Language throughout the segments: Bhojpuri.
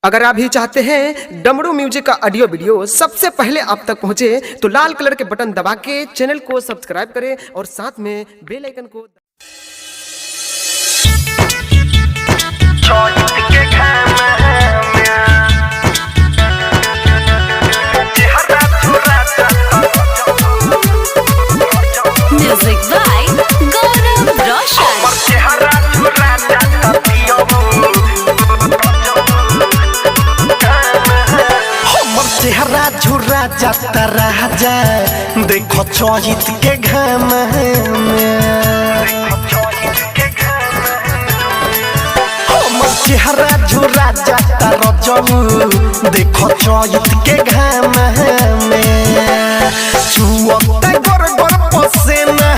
अगर आप भी चाहते हैं डमरू म्यूजिक का ऑडियो वीडियो सबसे पहले आप तक पहुंचे तो लाल कलर के बटन दबा के चैनल को सब्सक्राइब करें और साथ में बेल आइकन को म्यूजिक बाय गौरव रोशन। चेहरा झुरा जाता राजा देखो चौहित के घाम हमर चेहरा झुरा जाता रजऊ देखो चौहित के घाम चुअता गोर गोर पसेना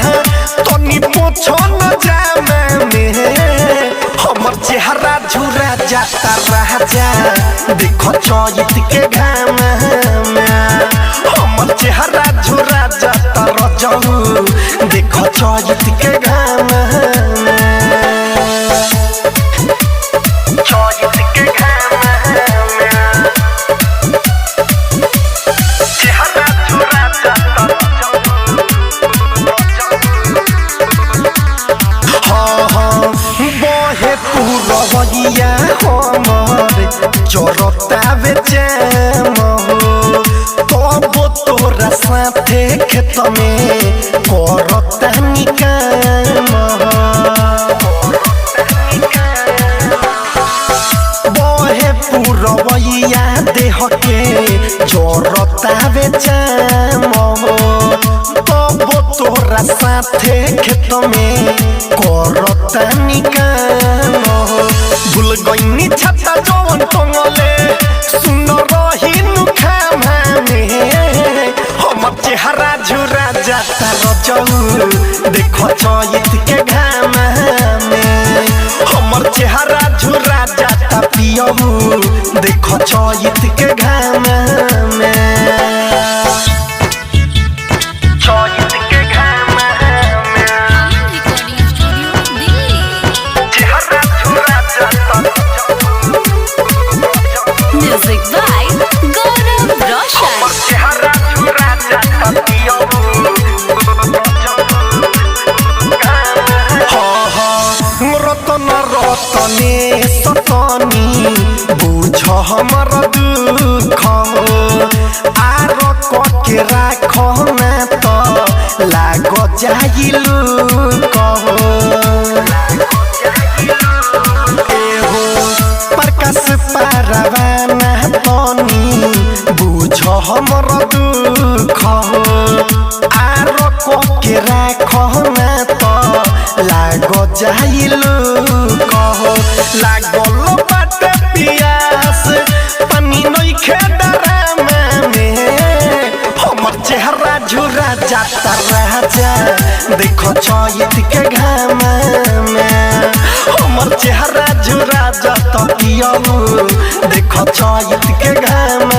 तनी पोछो न जामे हमर चेहरा झुरा जाता राजा देखो चौहित के घाम हमर चेहरा झुरा जाता रजऊ देखो चौहित के घाम चौहित के घाम चेहरा झुरा जाता बहे पूरवैया हमर चरता बेचैन तब तोरा साथे खेत में करता निकाम बहे पूरवैया देह के चरता बेचैन तब तोरा साथे खेत में करता निकाम भूल गईनी छता जवन टंगले सुन रही नुखाम हमर चेहरा झुरा जाता रजऊ देखो चौहित के घाम हमर चेहरा झुरा जाता पियऊ देखो चौहित के घाम चौहित के घाम रिकॉर्डिंग स्टूडियो दिल्ली। चेहरा झुरा जाता म्यूजिक बाय गौरव रोशन। चेहरा झुरा जाता पियऊ रतन रतने सतनी बुझ हमर दुख आर के राख ना तो लाग जाइलू कहो एहो प्रकाश पारवाना तनी बुझ हमर दुख आर के राख ना तो लाग जाइलू कहो लागल बाटे पियास पानी नइखे डरामा में हमर चेहरा झुरा जाता राजा देखो चौहित के घाम हमर चेहरा झुरा जाता पियऊ देखो चौहित के घाम